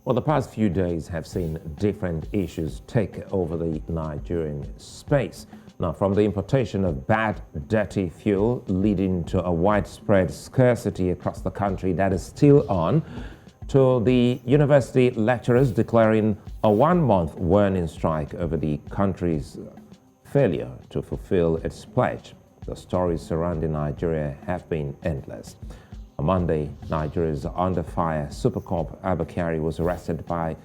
Well, the past few days have seen different issues take over the Nigerian space. Now, from the importation of bad, dirty fuel leading to a widespread scarcity across the country that is still on, to the university lecturers declaring a one-month warning strike over the country's failure to fulfill its pledge. The stories surrounding Nigeria have been endless. On Monday, Nigeria's under-fire super cop Abba Kyari was arrested by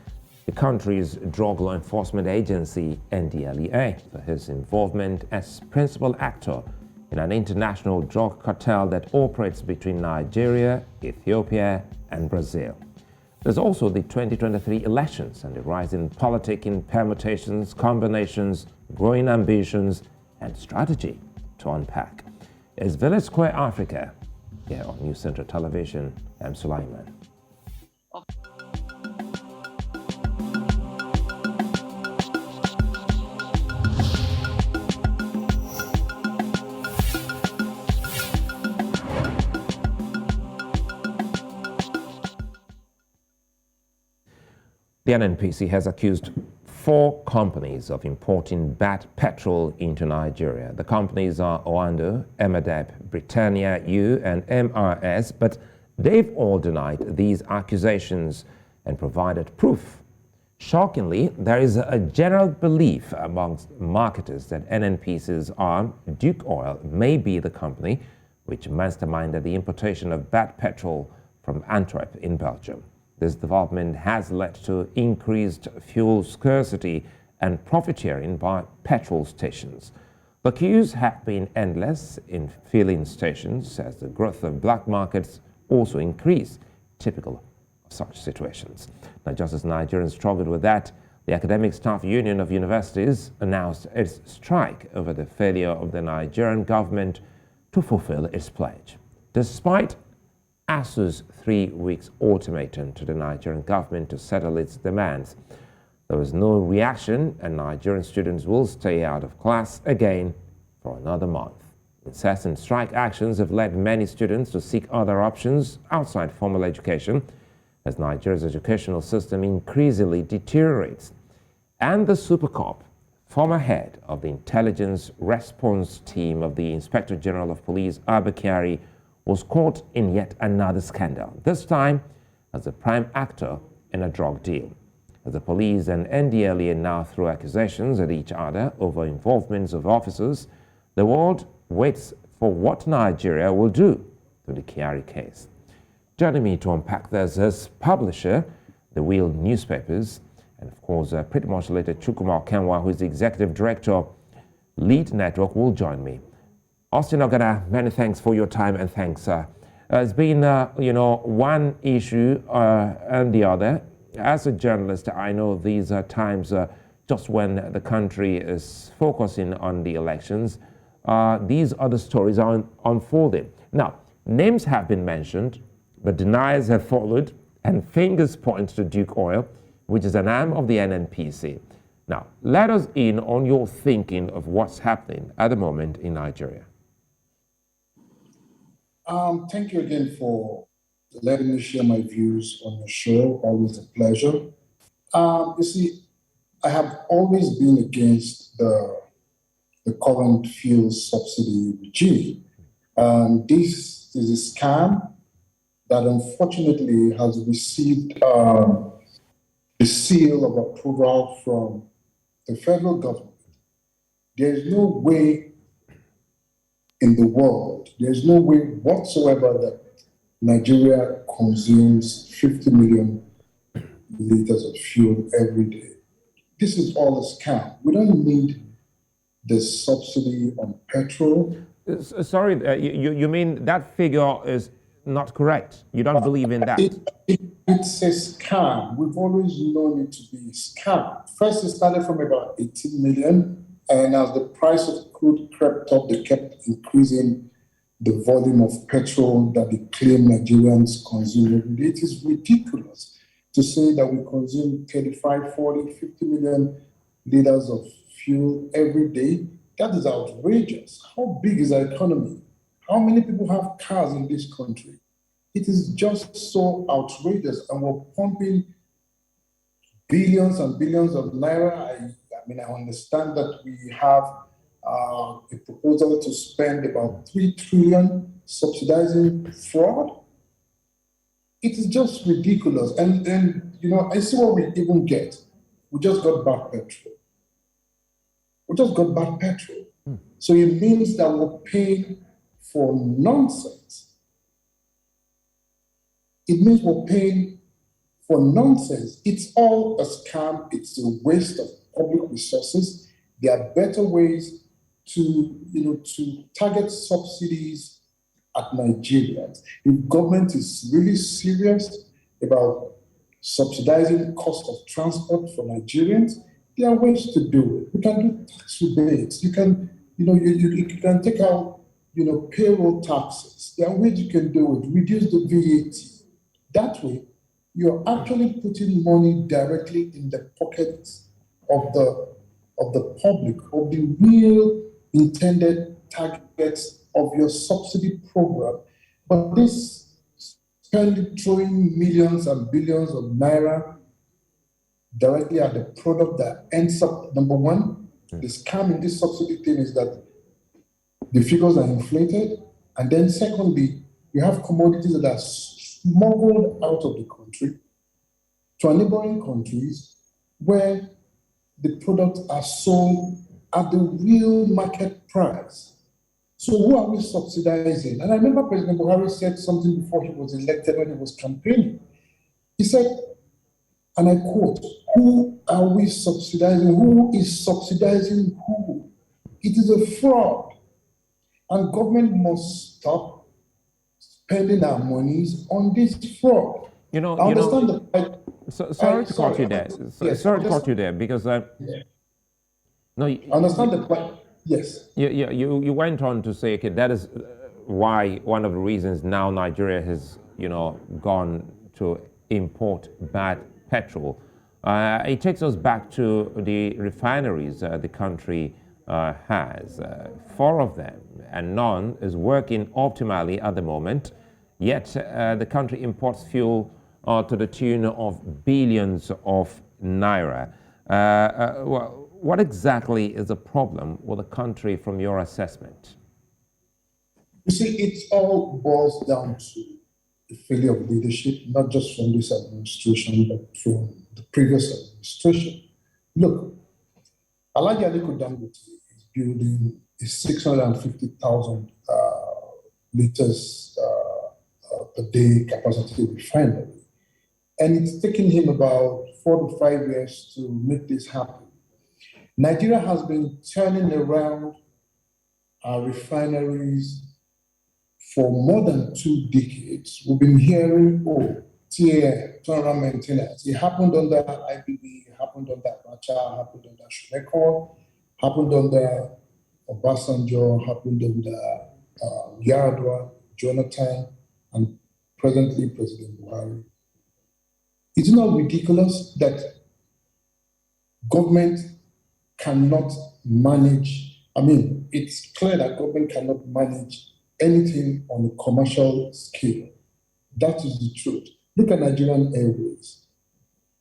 the country's drug law enforcement agency, NDLEA, for his involvement as principal actor in an international drug cartel that operates between Nigeria, Ethiopia, and Brazil. There's also the 2023 elections and the rising politicking permutations, combinations, growing ambitions, and strategy to unpack. It's Village Square Africa. Here on News Central Television, I'm Sulaiman. The NNPC has accused 4 companies of importing bad petrol into Nigeria. The companies are Oando, Emadeb, Britannia U, and MRS, but they've all denied these accusations and provided proof. Shockingly, there is a general belief amongst marketers that NNPC's arm, Duke Oil, may be the company which masterminded the importation of bad petrol from Antwerp in Belgium. This development has led to increased fuel scarcity and profiteering by petrol stations. The queues have been endless in filling stations as the growth of black markets also increased, typical of such situations. Now, just as Nigerians struggled with that, the Academic Staff Union of Universities announced its strike over the failure of the Nigerian government to fulfill its pledge. Despite ASUU's 3 weeks ultimatum to the Nigerian government to settle its demands, there was no reaction, and Nigerian students will stay out of class again for another month. Incessant strike actions have led many students to seek other options outside formal education as Nigeria's educational system increasingly deteriorates. And the Super Cop, former head of the intelligence response team of the Inspector General of Police, Abba Kyari, was caught in yet another scandal, this time as a prime actor in a drug deal. As the police and NDLEA now throw accusations at each other over involvements of officers, the world waits for what Nigeria will do to the Kyari case. Joining me to unpack this is publisher, The Wheel Newspapers, and of course, pretty much later, Chukwuma Okenwa, who is the executive director, Lead Network, will join me. Austyn Ogannah, many thanks for your time, and thanks. It's been, one issue and the other. As a journalist, I know these are times just when the country is focusing on the elections. These other stories are unfolding. Now, names have been mentioned, but deniers have followed, and fingers point to Duke Oil, which is an arm of the NNPC. Now, let us in on your thinking of what's happening at the moment in Nigeria. Thank you again for letting me share my views on the show. Always a pleasure. You see, I have always been against the current fuel subsidy regime. This is a scam that unfortunately has received the seal of approval from the federal government. There is no way in the world, there's no way whatsoever that Nigeria consumes 50 million liters of fuel every day. This is all a scam. We don't need the subsidy on petrol. Sorry, you mean that figure is not correct? You don't believe in that? It's a scam. We've always known it to be a scam. First, it started from about 18 million. And as the price of crude crept up, they kept increasing the volume of petrol that they claim Nigerians consume every day. It is ridiculous to say that we consume 35, 40, 50 million liters of fuel every day. That is outrageous. How big is our economy? How many people have cars in this country? It is just so outrageous, and we're pumping billions and billions of naira. I mean, I understand that we have a proposal to spend about 3 trillion subsidizing fraud. It is just ridiculous. And you know, I see what we even get. We just got back petrol. We just got back petrol. So it means that we're paying for nonsense. It means we're paying for nonsense. It's all a scam. It's a waste of public resources. There are better ways to, you know, to target subsidies at Nigerians. If government is really serious about subsidizing cost of transport for Nigerians, there are ways to do it. We can do tax rebates. You can, you know, you can take out, you know, payroll taxes. There are ways you can do it. Reduce the VAT. That way, you're actually putting money directly in the pockets of the public, of the real intended targets of your subsidy program. But this throwing millions and billions of naira directly at the product that ends up, number one, the scam in this subsidy thing is that the figures are inflated. And then secondly, you have commodities that are smuggled out of the country to neighboring countries where the products are sold at the real market price. So who are we subsidizing? And I remember President Buhari said something before he was elected when he was campaigning. He said, and I quote, "Who are we subsidizing? Who is subsidizing who? It is a fraud. And government must stop spending our monies on this fraud." You know, I understand the sorry to cut you there. Sorry to cut you there because no, I understand the point. Yes. You went on to say, okay, that is why one of the reasons now Nigeria has, you know, gone to import bad petrol. It takes us back to the refineries the country has. 4 of them, and none is working optimally at the moment. Yet the country imports fuel to the tune of billions of naira. Well, what exactly is the problem with the country from your assessment? You see, it all boils down to the failure of leadership, not just from this administration, but from the previous administration. Look, Alhaji Aliko Dangote is building a 650,000 liters per day capacity refinery. And it's taken him about 4 to 5 years to make this happen. Nigeria has been turning around our refineries for more than 2 decades. We've been hearing, oh, TAM, turnaround maintenance. It happened under IBB, it happened under Abacha, happened under Shuleko, happened under Obasanjo, happened under Yar'Adua, Jonathan, and presently President Buhari. Is it not ridiculous that government cannot manage? I mean, it's clear that government cannot manage anything on a commercial scale. That is the truth. Look at Nigerian Airways.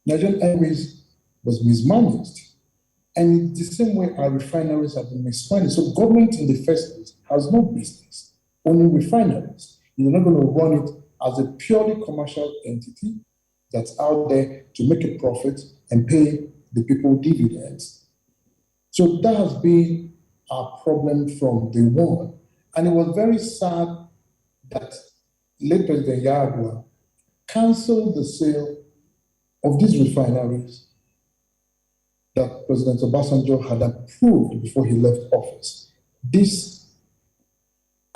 Nigerian Airways was mismanaged. And it's the same way our refineries have been mismanaged. So government in the first place has no business owning refineries. You're not going to run it as a purely commercial entity that's out there to make a profit and pay the people dividends. So that has been our problem from day one. And it was very sad that late President Yar'Adua canceled the sale of these refineries that President Obasanjo had approved before he left office. This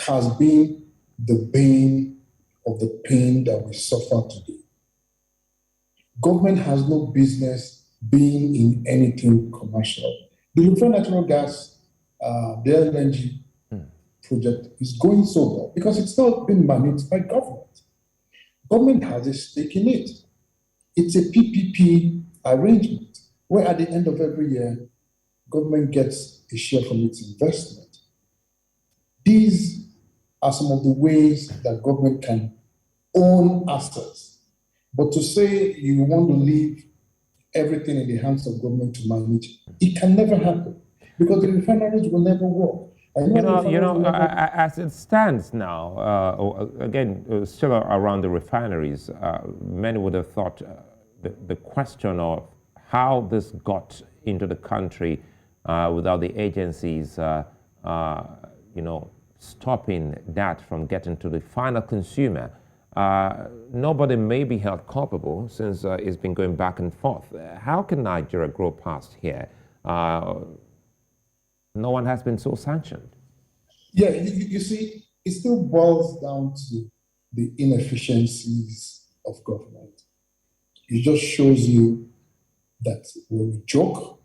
has been the bane of the pain that we suffer today. Government has no business being in anything commercial. The liquefied natural gas, the LNG project is going so well because it's not been managed by government. Government has a stake in it. It's a PPP arrangement where at the end of every year, government gets a share from its investment. These are some of the ways that government can own assets. But to say you want to leave everything in the hands of government to manage. It can never happen because the refineries will never work. As it stands now, still around the refineries, many would have thought the question of how this got into the country without the agencies, stopping that from getting to the final consumer. Nobody may be held culpable since it's been going back and forth. How can Nigeria grow past here? No one has been so sanctioned. Yeah, you see, it still boils down to the inefficiencies of government. It just shows you that when we joke,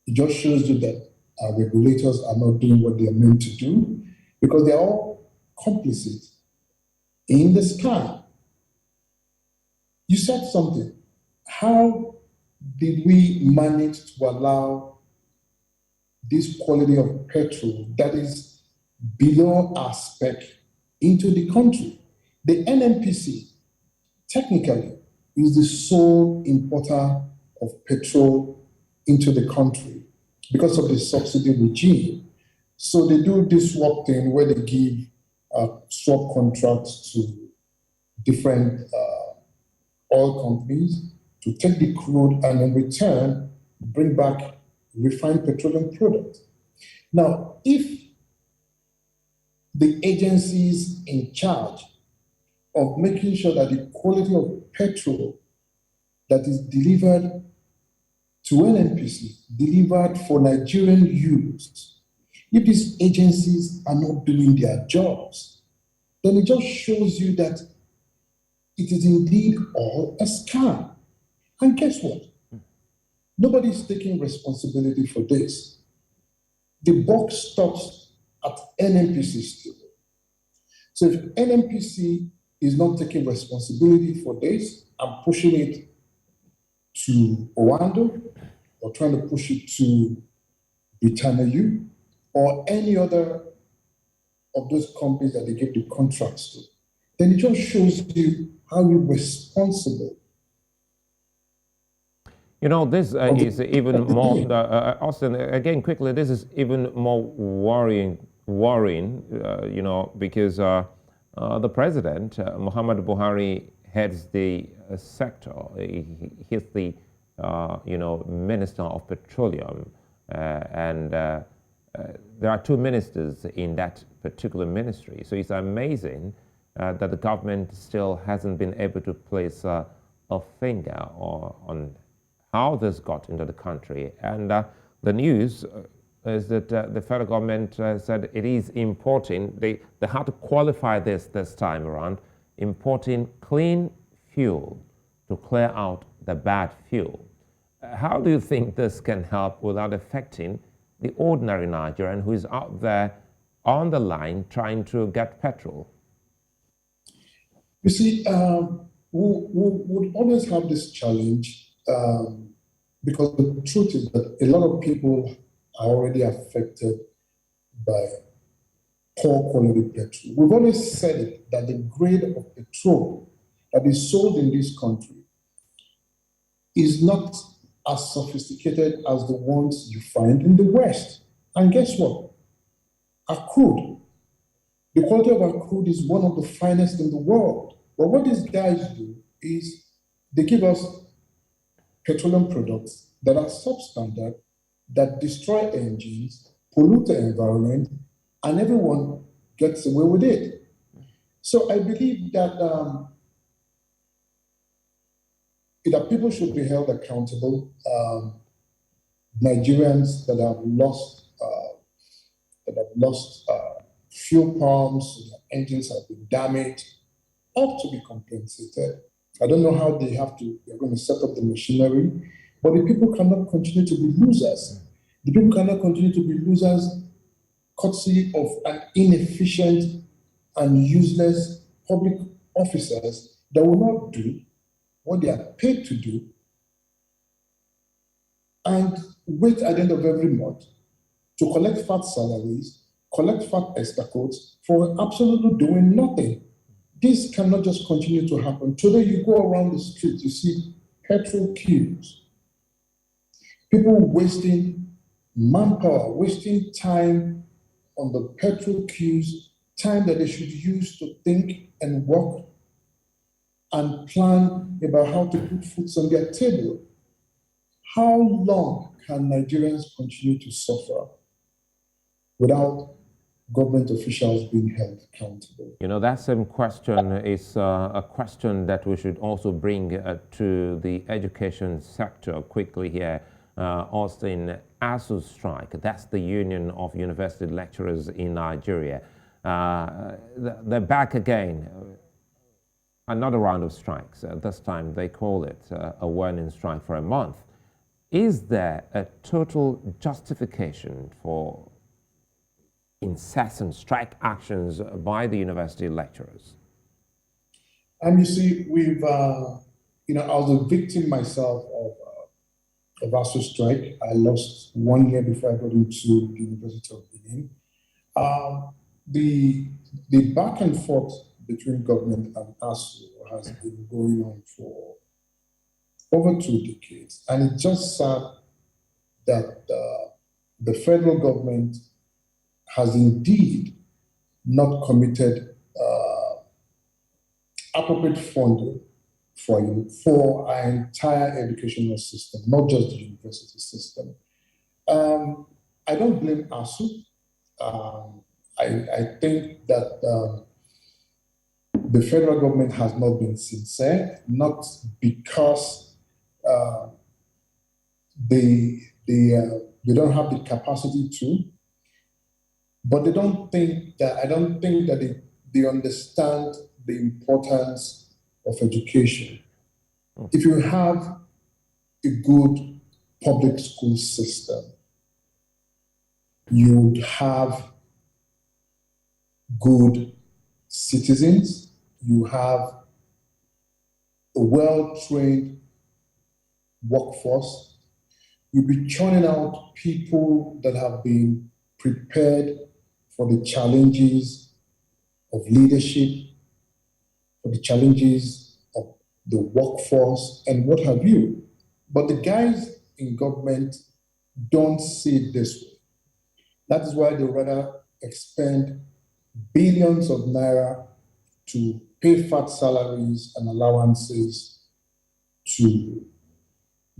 it just shows you that our regulators are not doing what they are meant to do because they're all complicit in the scam. You said something. How did we manage to allow this quality of petrol that is below our spec into the country? The NNPC technically is the sole importer of petrol into the country because of the subsidy regime. So they do this swap thing where they give swap contracts to different oil companies to take the crude and in return bring back refined petroleum products. Now, if the agencies in charge of making sure that the quality of petrol that is delivered to NNPC, delivered for Nigerian use, if these agencies are not doing their jobs, then it just shows you that it is indeed all a scam. And guess what? Nobody is taking responsibility for this. The buck stops at NNPC still. So if NNPC is not taking responsibility for this and pushing it to Owando or trying to push it to Britannia or any other of those companies that they give the contracts to, then it just shows you how irresponsible. This is even more, Austyn, again, quickly, this is even more worrying, because the president, Muhammadu Buhari, heads the sector. He's the, Minister of Petroleum, and there are two ministers in that particular ministry. So it's amazing that the government still hasn't been able to place a finger on how this got into the country. And the news is that the federal government said it is importing, they had to qualify this time around, importing clean fuel to clear out the bad fuel. How do you think this can help without affecting the ordinary Nigerian who is out there on the line trying to get petrol? You see, we would always have this challenge because the truth is that a lot of people are already affected by poor quality petrol. We've always said it, that the grade of petrol that is sold in this country is not as sophisticated as the ones you find in the West. And guess what? Our crude, the quality of our crude is one of the finest in the world. But what these guys do is they give us petroleum products that are substandard, that destroy engines, pollute the environment, and everyone gets away with it. So I believe that that people should be held accountable. Nigerians that have lost fuel pumps, their engines have been damaged, ought to be compensated. I don't know how they're going to set up the machinery, but the people cannot continue to be losers. The people cannot continue to be losers courtesy of an inefficient and useless public officers that will not do what they are paid to do and wait at the end of every month to collect fat salaries, collect fat escrows for absolutely doing nothing. This cannot just continue to happen. Today you go around the street, you see petrol queues, people wasting manpower, wasting time on the petrol queues, time that they should use to think and work and plan about how to put food on their table. How long can Nigerians continue to suffer without government officials being held accountable? You know, that same question is a question that we should also bring to the education sector quickly here. Austyn, ASUU strike, that's the Union of University Lecturers in Nigeria. They're back again. Another round of strikes. This time they call it a warning strike for a month. Is there a total justification for incessant strike actions by the university lecturers? And you see, we've, I was a victim myself of ASUU strike. I lost 1 year before I got into the University of Benin. The back and forth between government and ASUU has been going on for over 2 decades. And it's just sad that the federal government has indeed not committed appropriate funding for our entire educational system, not just the university system. I don't blame ASUU. I think that the federal government has not been sincere, not because they don't have the capacity to, but I don't think that they understand the importance of education. If you have a good public school system, you would have good citizens, you have a well-trained workforce, you'll be churning out people that have been prepared for the challenges of leadership, for the challenges of the workforce, and what have you. But the guys in government don't see it this way. That is why they rather expend billions of naira to pay fat salaries and allowances to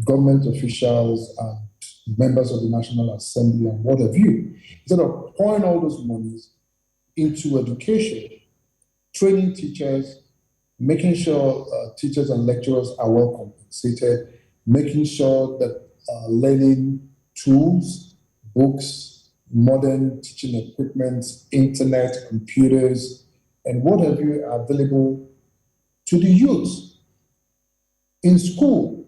government officials and members of the National Assembly and what have you, instead of pouring all those monies into education, training teachers, making sure teachers and lecturers are well compensated, making sure that learning tools, books, modern teaching equipment, internet, computers, and what have you are available to the youth in school,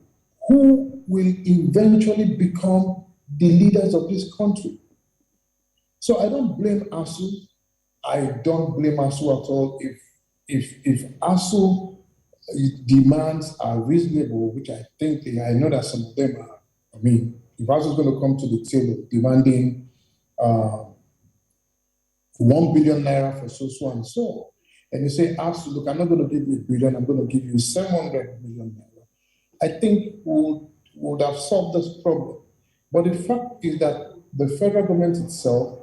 who will eventually become the leaders of this country. So I don't blame ASUU. I don't blame ASUU at all. If ASUU demands are reasonable, which I think I know that some of them are. I mean, if ASUU is going to come to the table demanding 1 billion naira for so and so, and you say, ASUU, look, I'm not going to give you 1 billion, I'm going to give you 700 million naira, I think would have solved this problem. But the fact is that the federal government itself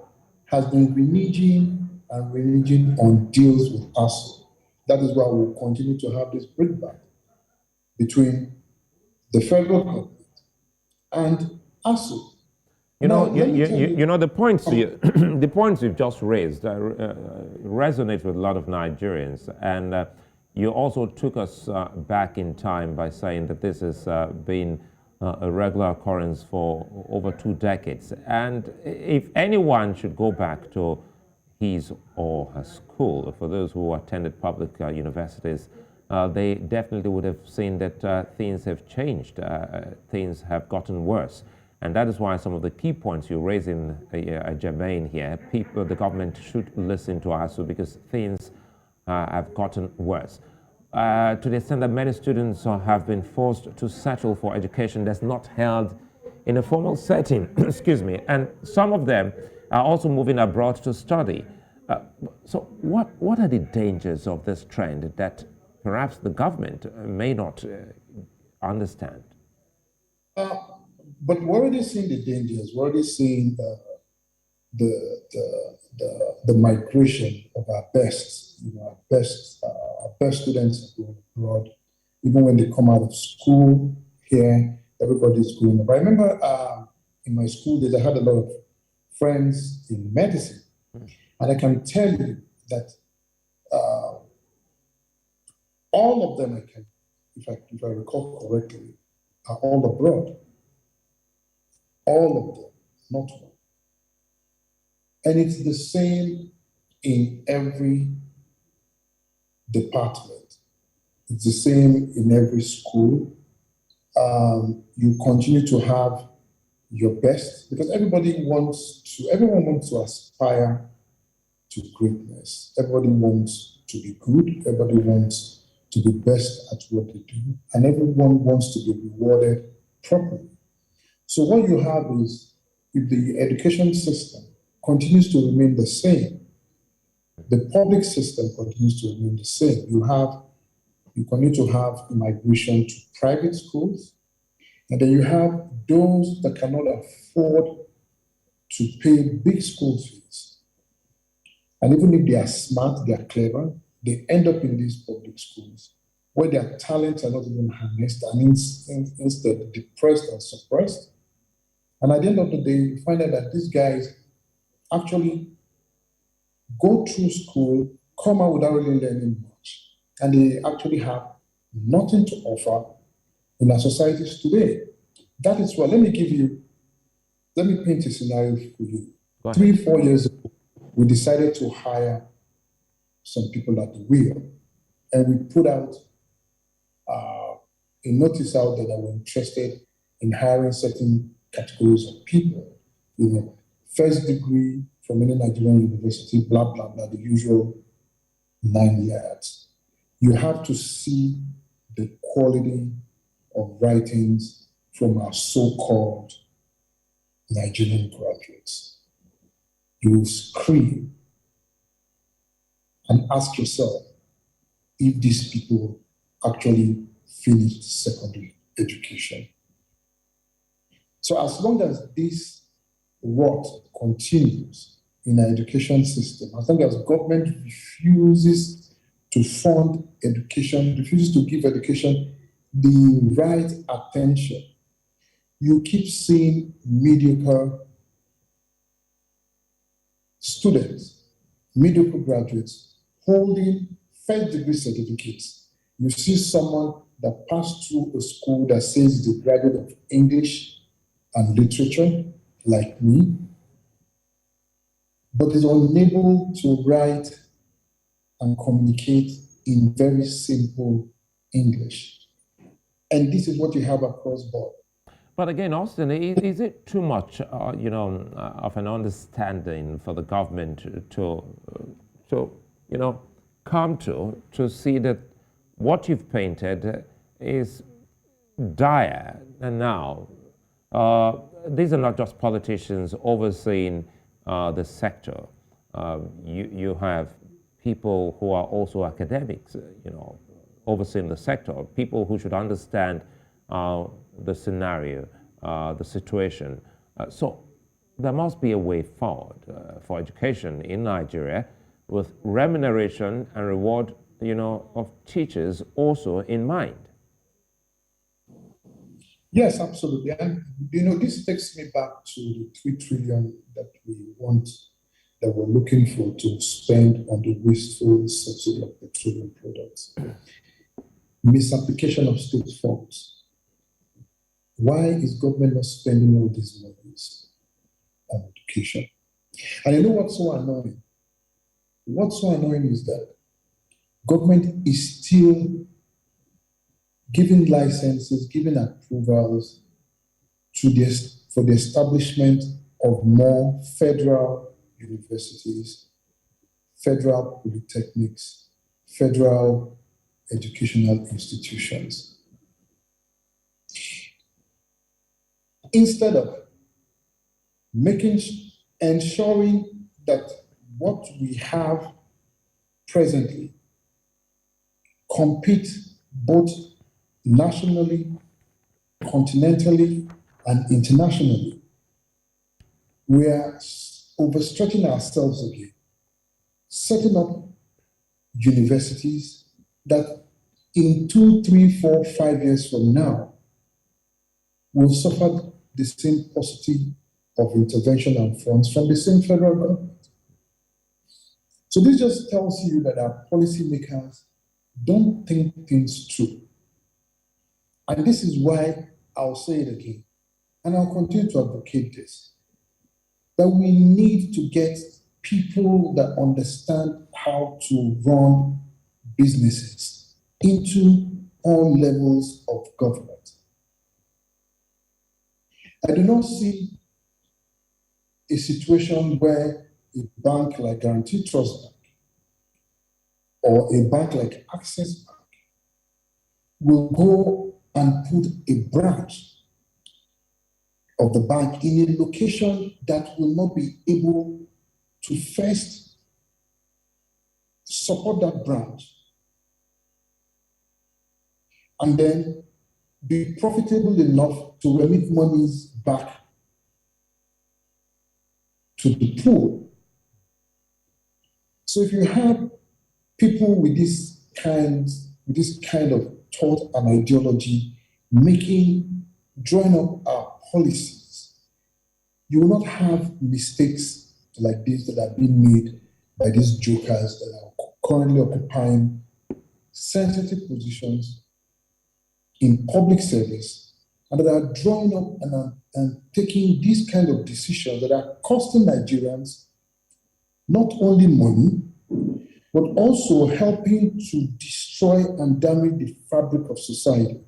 has been reneging on deals with ASUU. That is why we'll continue to have this breakback between the federal government and ASUU. You know, the points the points you've just raised resonate with a lot of Nigerians, and you also took us back in time by saying that this has been a regular occurrence for over 2 decades. And if anyone should go back to his or her school, for those who attended public universities, they definitely would have seen that things have changed, things have gotten worse. And that is why some of the key points you raise in Jermaine here, the government should listen to ASUU because things have gotten worse. To the extent that many students have been forced to settle for education that's not held in a formal setting, excuse me, and some of them are also moving abroad to study. So what are the dangers of this trend that perhaps the government may not understand? But we're already seeing the dangers. We're already seeing the migration of our best, our best students are going abroad. Even when they come out of school here, everybody's going abroad. I remember in my school days, I had a lot of friends in medicine, and I can tell you that all of them, if I recall correctly, are all abroad. All of them, not one. And it's the same in every department. It's the same in every school. You continue to have your best because everyone wants to aspire to greatness. Everybody wants to be good. Everybody wants to be best at what they do. And everyone wants to be rewarded properly. So what you have is, if the education system continues to remain the same, the public system continues to remain the same. You continue to have migration to private schools, and then you have those that cannot afford to pay big school fees. And even if they are smart, they are clever, they end up in these public schools where their talents are not even harnessed and instead depressed and suppressed. And at the end of the day, you find out that these guys actually go through school, come out without really learning much, and they actually have nothing to offer in our societies today. That is why, let me paint a scenario for you. 3-4 years ago, we decided to hire some people at the wheel, and we put out a notice out there that we're interested in hiring certain categories of people, first degree from any Nigerian university, blah, blah, blah, the usual 9 yards. You have to see the quality of writings from our so-called Nigerian graduates. You will scream and ask yourself if these people actually finished secondary education. So as long as this rot continues in our education system, as long as government refuses to fund education, refuses to give education the right attention, you keep seeing mediocre students, mediocre graduates holding first degree certificates. You see someone that passed through a school that says he's a graduate of English and literature, like me, but is unable to write and communicate in very simple English. And this is what you have across board. But again, Austyn, is it too much, of an understanding for the government to come to see that what you've painted is dire? And now, these are not just politicians overseeing the sector. You have people who are also academics, overseeing the sector, people who should understand the scenario, the situation. So there must be a way forward for education in Nigeria with remuneration and reward, of teachers also in mind. Yes, absolutely. And, this takes me back to the 3 trillion that we're looking for to spend on the wasteful subsidy of petroleum products. Misapplication of state funds. Why is government not spending all these monies on education? And you know what's so annoying? What's so annoying is that government is still giving licenses, giving approvals for the establishment of more federal universities, federal polytechnics, federal educational institutions. Instead of ensuring that what we have presently compete both nationally continentally and internationally. We are overstretching ourselves again, setting up universities that in 2, 3, 4, 5 years from now will suffer the same paucity of intervention and funds from the same federal government. So this just tells you that our policymakers don't think things through. And this is why I'll say it again, and I'll continue to advocate this, that we need to get people that understand how to run businesses into all levels of government. I do not see a situation where a bank like Guarantee Trust Bank or a bank like Access Bank will go and put a branch of the bank in a location that will not be able to first support that branch and then be profitable enough to remit monies back to the pool. So if you have people with this kind of thought and ideology drawing up our policies, you will not have mistakes like this that are being made by these jokers that are currently occupying sensitive positions in public service and that are drawing up and taking these kind of decisions that are costing Nigerians not only money, but also helping to destroy and damage the fabric of society.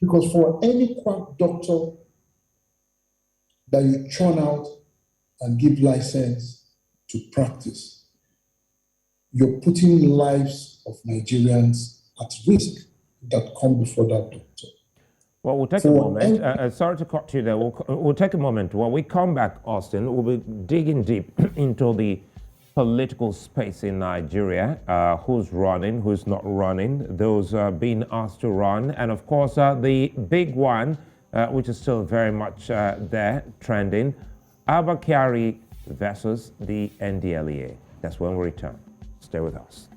Because for any quack doctor that you churn out and give license to practice, you're putting lives of Nigerians at risk that come before that doctor. Well, we'll take a moment. Sorry to cut you there. We'll take a moment. When we come back, Austyn, we'll be digging deep into the political space in Nigeria, who's running, who's not running, those being asked to run, and of course the big one, which is still very much there, trending, Abba Kyari versus the NDLEA. That's when we return. Stay with us.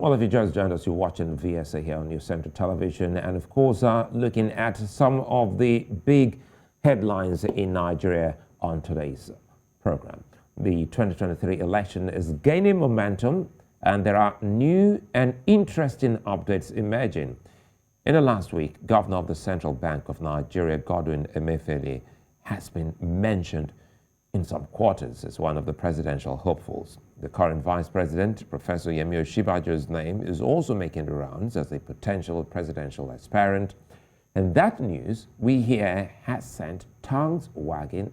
Well, if you just joined us, you're watching VSA here on News Central Television, and of course, looking at some of the big headlines in Nigeria on today's program. The 2023 election is gaining momentum, and there are new and interesting updates emerging. In the last week, Governor of the Central Bank of Nigeria, Godwin Emefiele, has been mentioned in some quarters as one of the presidential hopefuls. The current vice president, Professor Yemi Osinbajo's name is also making the rounds as a potential presidential aspirant. And that news, we hear, has sent tongues wagging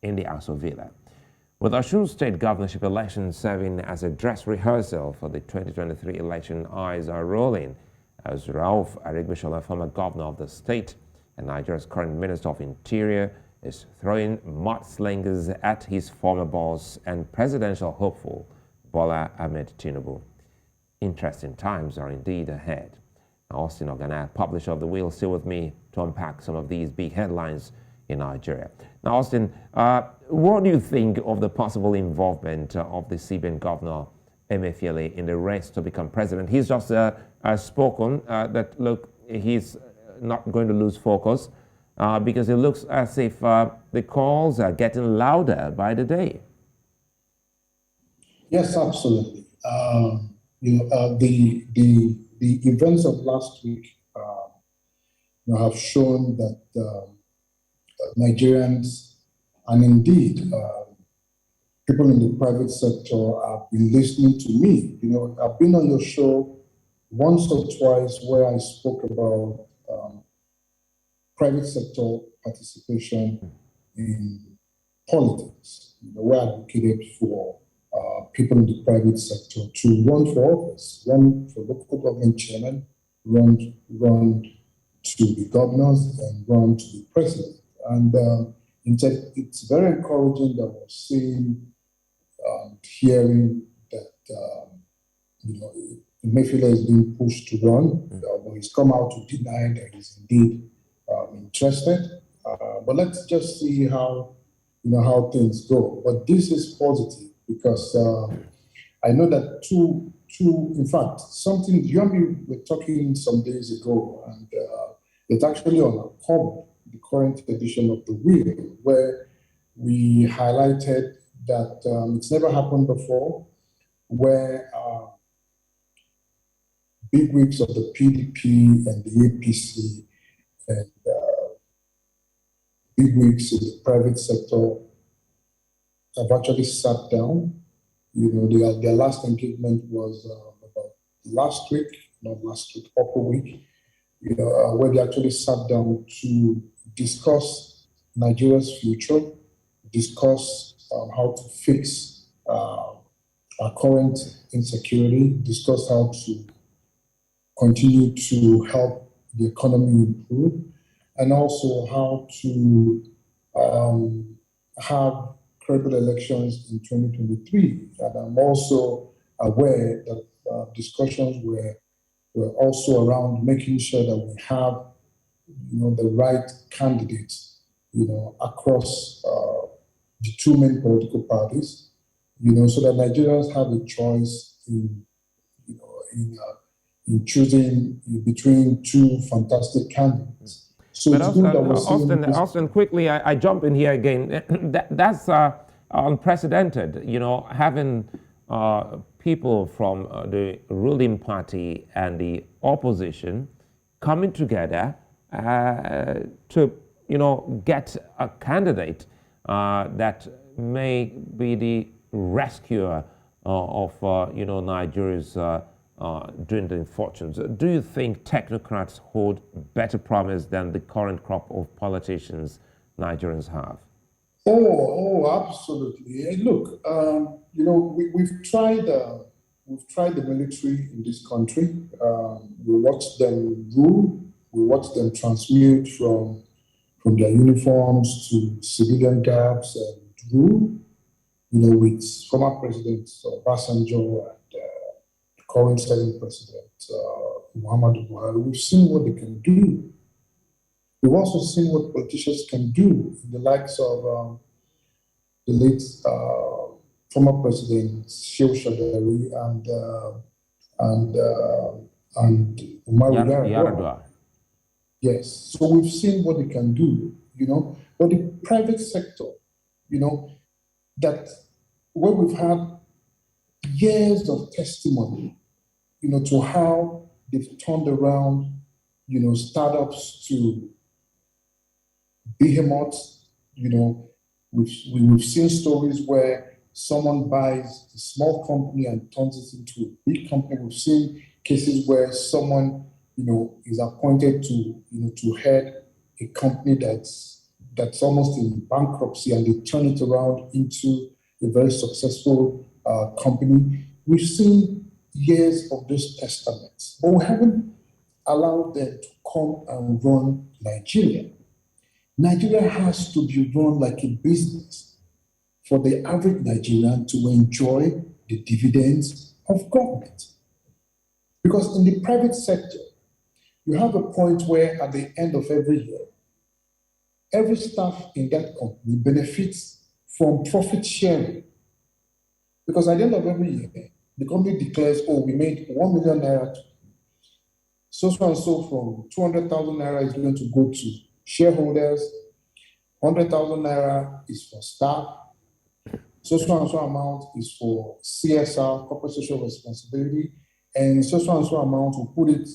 in the Aso Villa. With Osun State governorship election serving as a dress rehearsal for the 2023 election, eyes are rolling as Rauf Aregbesola, former governor of the state and Nigeria's current Minister of Interior, is throwing mudslingers at his former boss and presidential hopeful, Bola Ahmed Tinubu. Interesting times are indeed ahead. Austyn Ogannah, publisher of The Wheel, still with me to unpack some of these big headlines in Nigeria. Now, Austyn, what do you think of the possible involvement of the CBN governor, Emefiele, in the race to become president? He's just spoken that, look, he's not going to lose focus because it looks as if the calls are getting louder by the day. Yes, absolutely. The events of last week have shown that Nigerians and indeed people in the private sector have been listening to me. I've been on your show once or twice where I spoke about private sector participation in politics, where I advocated for people in the private sector to run for office, run for local government chairman, run to be governors, and run to be president. And it's very encouraging that we're seeing, hearing that Emefiele is being pushed to run, but he's come out to deny that he's indeed interested. But let's just see how things go. But this is positive because I know that in fact, something you and me were talking some days ago, and it's actually on our cover, the current edition of The Wheel, where we highlighted that it's never happened before, where bigwigs of the PDP and the APC and bigwigs in the private sector have actually sat down. Their last engagement was about last week, not last week, upper week, where they actually sat down to discuss Nigeria's future, discuss how to fix our current insecurity, discuss how to continue to help the economy improve, and also how to have credible elections in 2023. And I'm also aware that discussions were also around making sure that we have, the right candidates, across the two main political parties, so that Nigerians have a choice in choosing between two fantastic candidates. So but it's good that we're seeing Austyn, quickly, I jump in here again. That's unprecedented, having people from the ruling party and the opposition coming together to, get a candidate that may be the rescuer of, Nigeria's dwindling fortunes. Do you think technocrats hold better promise than the current crop of politicians Nigerians have? Oh, absolutely. And look, we've tried the military in this country. We watched them rule. We watched them transmute from their uniforms to civilian garbs and rule. With former presidents Obasanjo and current Senate President Muhammadu Buhari, we've seen what they can do. We've also seen what politicians can do, the likes of the late former President Shehu Shagari and Umaru Yar'Adua. Yes, so we've seen what they can do, But the private sector, that where we've had years of testimony, to how they've turned around, startups to behemoths. We've seen stories where someone buys a small company and turns it into a big company. We've seen cases where someone, is appointed to head a company that's almost in bankruptcy, and they turn it around into a very successful company. We've seen years of those testaments, but we haven't allowed them to come and run Nigeria. Nigeria has to be run like a business for the average Nigerian to enjoy the dividends of government. Because in the private sector, you have a point where at the end of every year, every staff in that company benefits from profit sharing. Because at the end of every year, the company declares, oh, we made 1 million naira. So and so from 200,000 naira is going to go to shareholders, 100,000 naira is for staff, so and so amount is for CSR, corporate social responsibility, and so and so amount will put it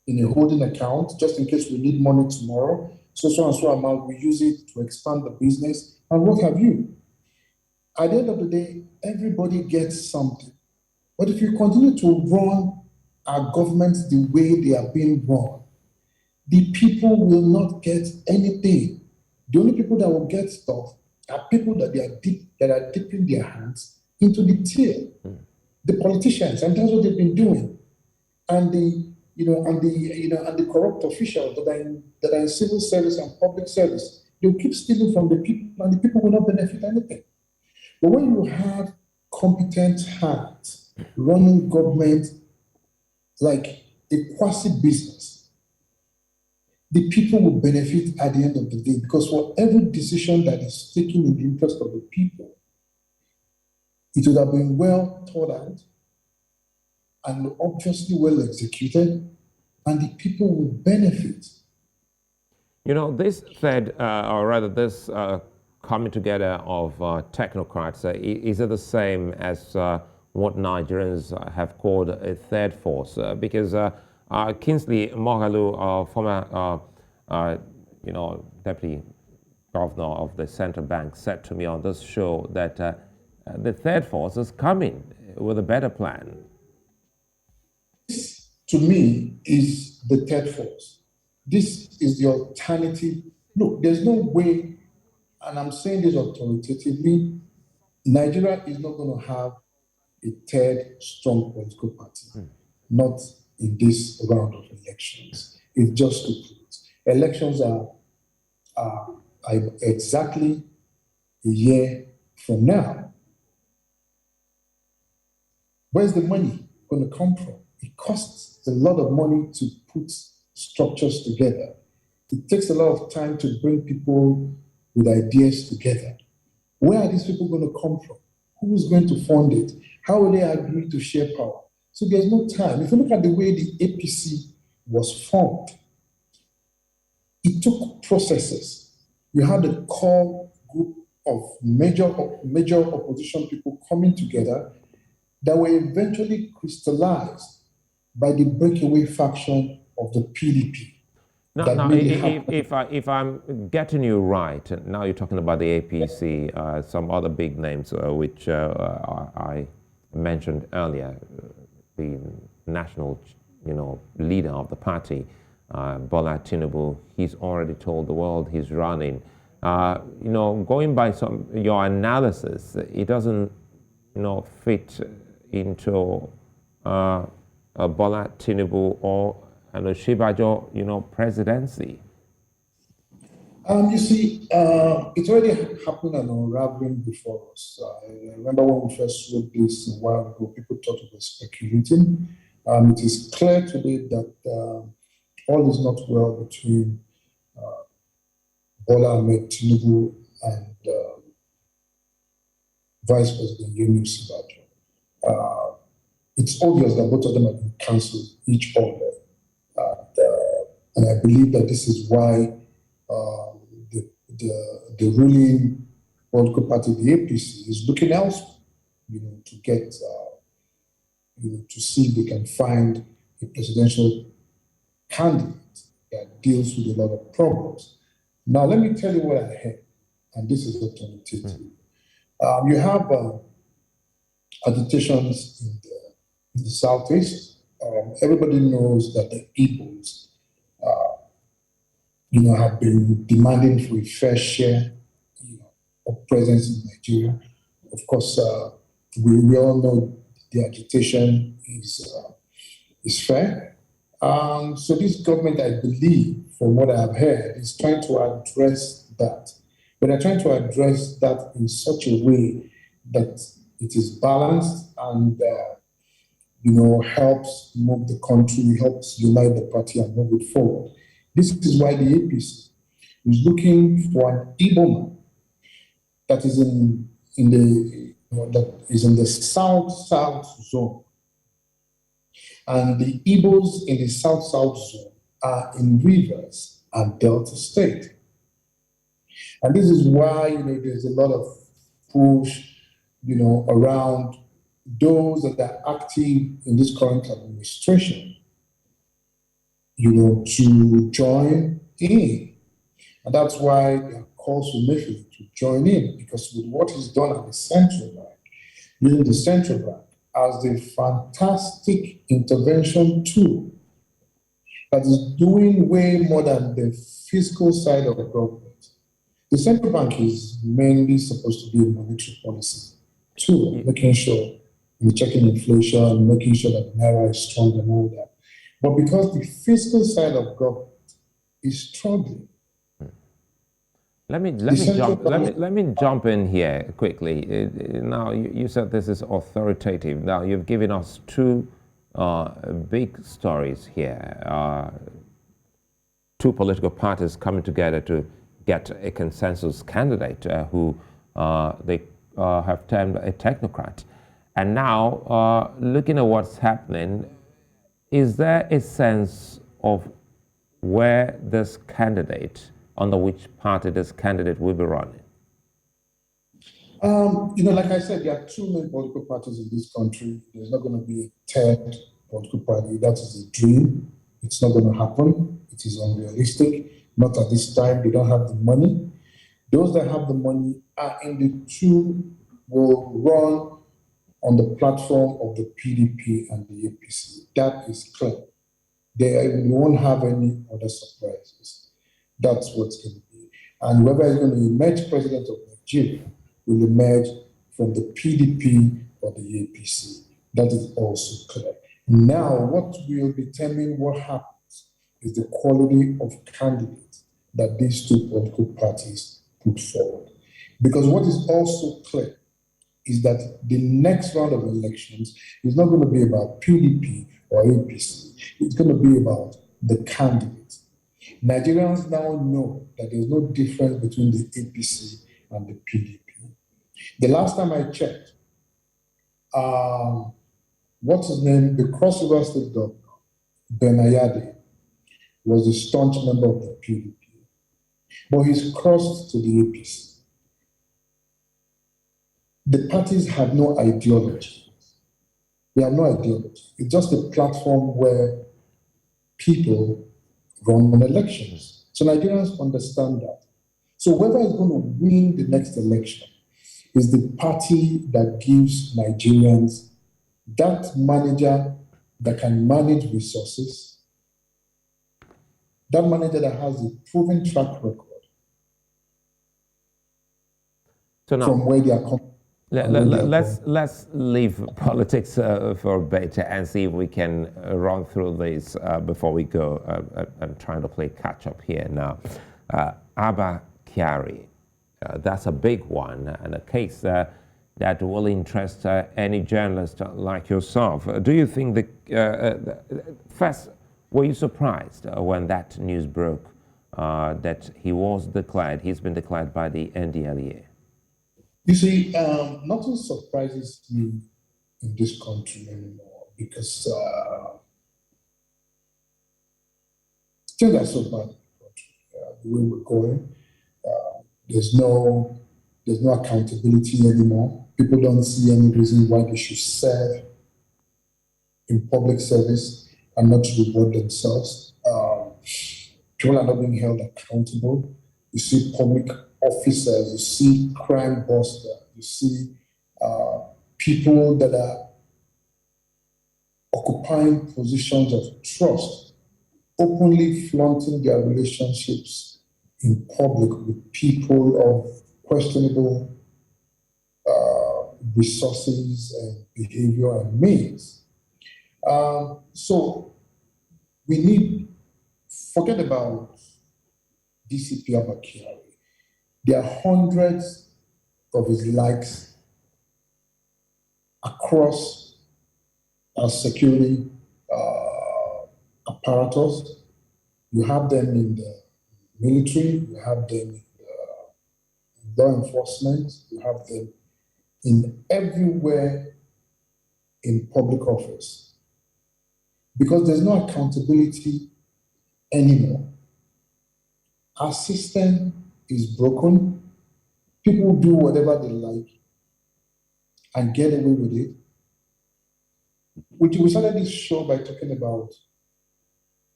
in a holding account just in case we need money tomorrow. So and so amount we use it to expand the business and what have you. At the end of the day, everybody gets something. But if you continue to run our governments the way they are being run, the people will not get anything. The only people that will get stuff are people that are dipping their hands into the till. The politicians, and that's what they've been doing. And the corrupt officials that are in civil service and public service, they'll keep stealing from the people, and the people will not benefit anything. But when you have competent hands running government like a quasi-business, the people will benefit at the end of the day, because for every decision that is taken in the interest of the people, it would have been well thought out and obviously well executed, and the people will benefit. You know, this third, or rather this coming together of technocrats, is it the same as what Nigerians have called a third force? Because Kingsley Moghalu, former deputy governor of the central bank, said to me on this show that the third force is coming with a better plan. This, to me, is the third force. This is the alternative. Look, there's no way, and I'm saying this authoritatively, Nigeria is not going to have a third strong political party, not in this round of elections. It's just to put. Elections are exactly a year from now. Where's the money going to come from? It costs a lot of money to put structures together. It takes a lot of time to bring people with ideas together. Where are these people going to come from? Who is going to fund it? How will they agree to share power? So there's no time. If you look at the way the APC was formed, it took processes. You had a core group of major opposition people coming together that were eventually crystallized by the breakaway faction of the PDP. Now, if I'm getting you right, now you're talking about the APC, some other big names which I mentioned earlier, the national, leader of the party, Bola Tinubu, he's already told the world he's running. Going by your analysis, it doesn't, fit into Bola Tinubu or and Oshibajo, presidency. You see, it's already happened and unraveling before us. I remember when we first wrote this a while ago, people thought we were speculating. It is clear today that all is not well between Bola Ahmed Tinubu and Vice President Yemi Osinbajo. It's obvious that both of them have been cancelled each other. And I believe that this is why the ruling political party, the APC, is looking elsewhere, to get, to see if they can find a presidential candidate that deals with a lot of problems. Now, let me tell you what I heard, and this is authoritative. You have agitations in the southeast. Everybody knows that the Igbos, have been demanding for a fair share, of presence in Nigeria. Of course, we all know the agitation is fair. So this government, I believe, from what I have heard, is trying to address that. But they're trying to address that in such a way that it is balanced and, helps move the country, helps unite the party and move it forward. This is why the APC, is looking for an Igbo man that is that is in the south zone. And the Igbos in the south zone are in Rivers and Delta State. And this is why, there's a lot of push, around those that are active in this current administration, to join in. And that's why there are calls for Mayfield to join in, because with what is done at the central bank, using the central bank as the fantastic intervention tool that is doing way more than the fiscal side of the government. The central bank is mainly supposed to be a monetary policy tool, making sure we're checking inflation, making sure that the naira is strong and all that. But because the fiscal side of government is struggling. Let me jump in here quickly. Now, you said this is authoritative. Now, you've given us two big stories here. Two political parties coming together to get a consensus candidate who they have termed a technocrat. And now, looking at what's happening, is there a sense of where this candidate, under which party this candidate will be running? Like I said, there are two main political parties in this country. There's not going to be a third political party. That is a dream. It's not going to happen. It is unrealistic. Not at this time. They don't have the money. Those that have the money are in the two will run on the platform of the PDP and the APC. That is clear. They won't have any other surprises. That's what's going to be. And whoever is going to emerge president of Nigeria will emerge from the PDP or the APC. That is also clear. Now, what will determine what happens is the quality of candidates that these two political parties put forward. Because what is also clear is that the next round of elections is not going to be about PDP or APC. It's going to be about the candidates. Nigerians now know that there's no difference between the APC and the PDP. The last time I checked, what's his name? The Cross River State Governor, Benayade, was a staunch member of the PDP, but he's crossed to the APC. The parties have no ideology. They have no ideology. It's just a platform where people run on elections. So Nigerians understand that. So whoever is going to win the next election is the party that gives Nigerians that manager that can manage resources, that manager that has a proven track record from where they are coming. Let's leave politics for a bit and see if we can run through this before we go. I'm trying to play catch up here now. Abba Kyari, that's a big one and a case that will interest any journalist like yourself. Do you think first, were you surprised when that news broke that he's been declared by the NDLEA? You see, nothing surprises me in this country anymore because things are so bad in the country. The way we're going, there's no accountability anymore. People don't see any reason why they should serve in public service and not reward themselves. People are not being held accountable. You see public officers, you see crime busters, you see people that are occupying positions of trust, openly flaunting their relationships in public with people of questionable resources and behavior and means. So we need, forget about DCP Abba Kyari. There are hundreds of his likes across our security apparatus. You have them in the military, you have them in law enforcement, you have them in everywhere in public office. Because there's no accountability anymore. Our system is broken. People do whatever they like and get away with it. We started this show by talking about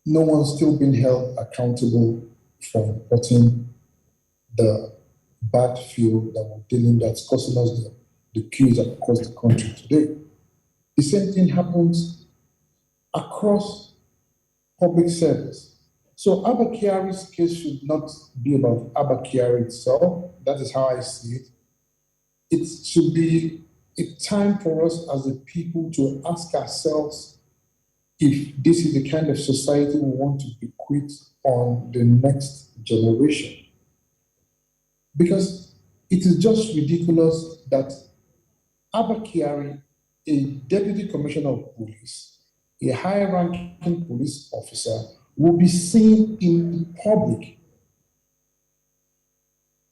no one's still being held accountable for importing the bad fuel that we're dealing that's causing us the queues that across the country today. The same thing happens across public service. So Abba Kyari's case should not be about Abba Kyari itself. That is how I see it. It should be a time for us as a people to ask ourselves if this is the kind of society we want to bequeath on the next generation. Because it is just ridiculous that Abba Kyari, a deputy commissioner of police, a high-ranking police officer, will be seen in public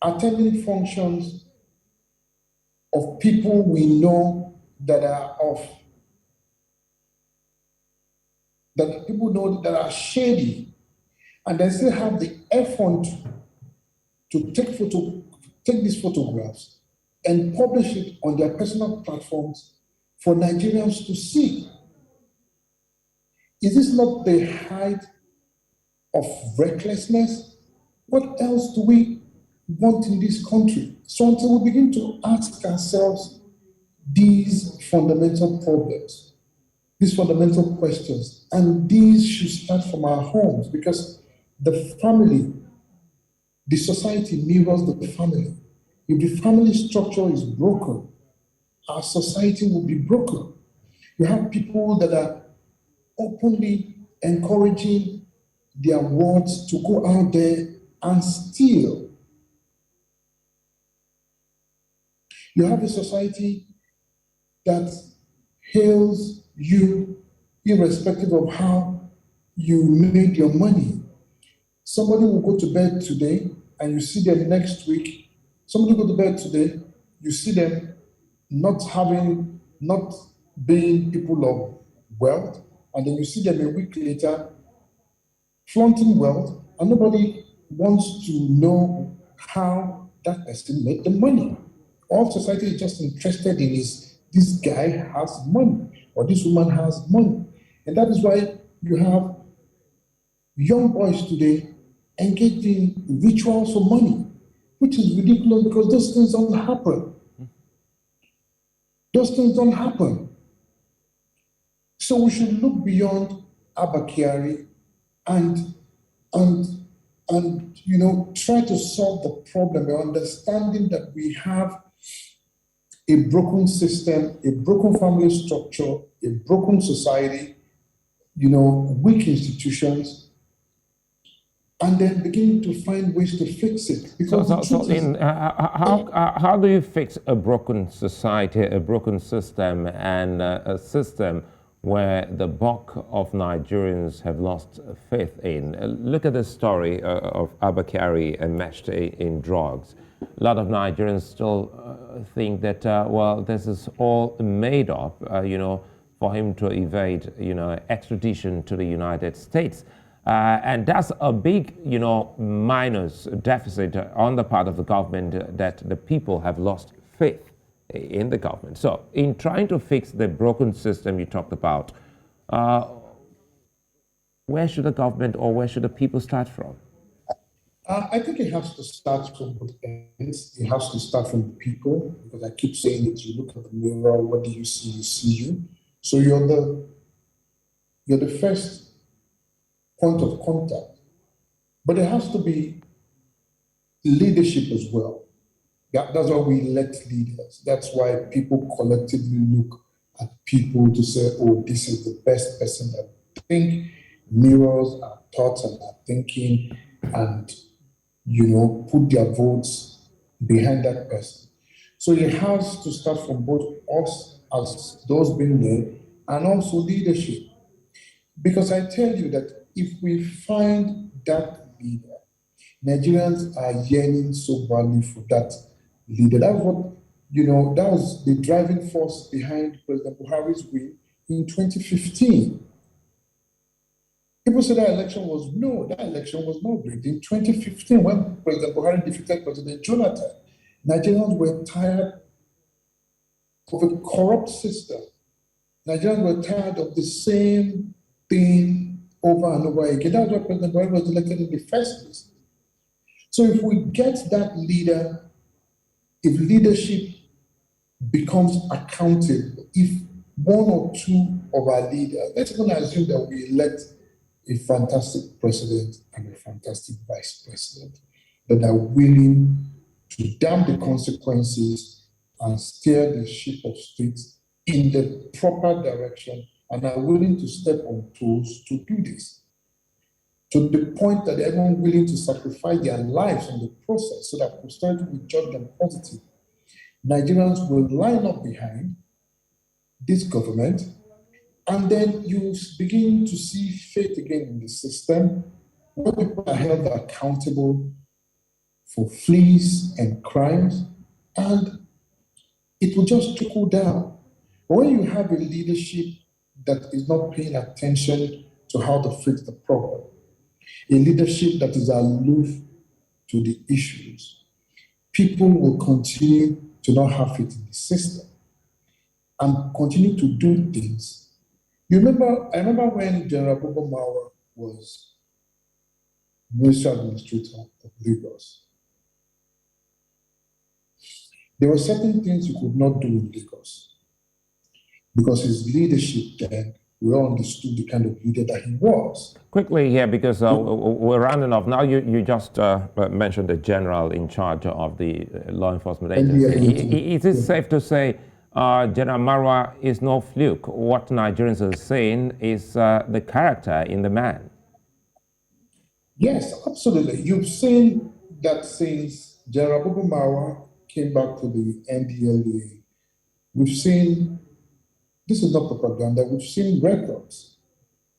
attending functions of people we know that people know that are shady, and they still have the effort to take these photographs and publish it on their personal platforms for Nigerians to see. Is this not the height of recklessness? What else do we want in this country? So until we begin to ask ourselves these fundamental problems, these fundamental questions, and these should start from our homes, because the family, the society mirrors the family. If the family structure is broken, our society will be broken. You have people that are openly encouraging their wards to go out there and steal. You have a society that hails you irrespective of how you made your money. Somebody will go to bed today and you see them next week. Somebody will go to bed today, you see them not being people of wealth, and then you see them a week later flaunting wealth, and nobody wants to know how that person made the money. All society is just interested in is this guy has money or this woman has money. And that is why you have young boys today engaged in rituals for money, which is ridiculous because those things don't happen. Those things don't happen. So we should look beyond Abba Kyari and try to solve the problem by understanding that we have a broken system, a broken family structure, a broken society, weak institutions, and then begin to find ways to fix it. Because how do you fix a broken society, a broken system, and a system where the bulk of Nigerians have lost faith in? Look at the story of Abba Kyari enmeshed in drugs. A lot of Nigerians still think that, this is all made up, for him to evade, extradition to the United States. And that's a big, minus deficit on the part of the government, that the people have lost faith in the government. So in trying to fix the broken system you talked about, where should the government or where should the people start from? I think it has to start from both ends. It has to start from the people, because I keep saying it. You look at the mirror, what do you see? You see you. So you're the first point of contact. But there has to be leadership as well. That's why we elect leaders. That's why people collectively look at people to say, oh, this is the best person that think, mirrors our thoughts and our thinking, and put their votes behind that person. So it has to start from both us as those being there and also leadership. Because I tell you that if we find that leader, Nigerians are yearning so badly for that leader. That's what, that was the driving force behind President Buhari's win in 2015. People say that election was not rigged. In 2015, when President Buhari defeated President Jonathan, Nigerians were tired of a corrupt system. Nigerians were tired of the same thing over and over again. That's why President Buhari was elected in the first place. So if we get that leader, if leadership becomes accountable, if one or two of our leaders, let's even assume that we elect a fantastic president and a fantastic vice president that are willing to damn the consequences and steer the ship of state in the proper direction and are willing to step on toes to do this. To the point that they're even willing to sacrifice their lives in the process so that posterity will judge them positively. Nigerians will line up behind this government, and then you begin to see faith again in the system, where people are held accountable for fleas and crimes, and it will just trickle down. But when you have a leadership that is not paying attention to how to fix the problem, a leadership that is aloof to the issues, people will continue to not have faith in the system and continue to do things. I remember when General Abba was Minister Administrator of Lagos. There were certain things you could not do in Lagos because his leadership then, we all understood the kind of leader that he was. Quickly here, because we're rounding off. Now you just mentioned the general in charge of the law enforcement agency. Is it safe to say General Marwa is no fluke? What Nigerians are saying is the character in the man. Yes, absolutely. You've seen that since General Abba Marwa came back to the NDLEA, we've seen, this is not propaganda, we've seen records.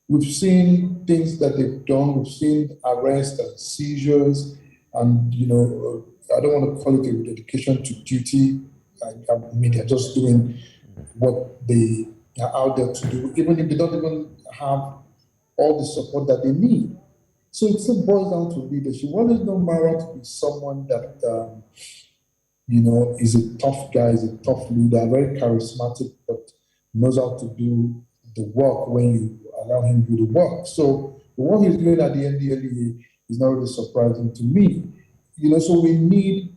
We've seen things that they've done. We've seen arrests and seizures, and I don't want to call it a dedication to duty. I mean, they're just doing what they are out there to do, even if they don't even have all the support that they need. So it still boils down to leadership. One is no Marwa to be someone that is a tough guy, is a tough leader, very charismatic, but knows how to do the work when you allow him to do the work. So what he's doing at the NDLEA is not really surprising to me. So we need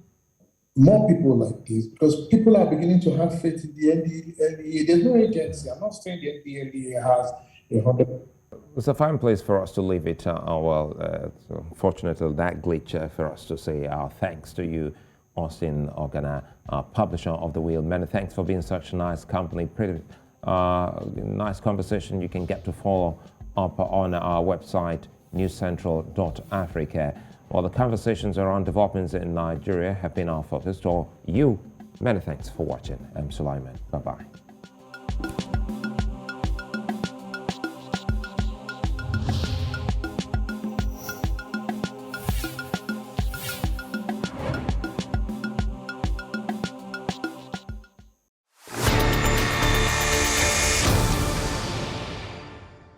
more people like this because people are beginning to have faith in the NDLEA. There's no agency. I'm not saying the NDLEA has 100. It's a fine place for us to leave it. Fortunately, that glitch for us to say our thanks to you, Austyn Ogannah, publisher of The Wheel. Many thanks for being such a nice company. Pretty nice conversation. You can get to follow up on our website, newscentral.africa. While the conversations around developments in Nigeria have been our focus. To you, many thanks for watching. I'm Sulaiman. Bye-bye.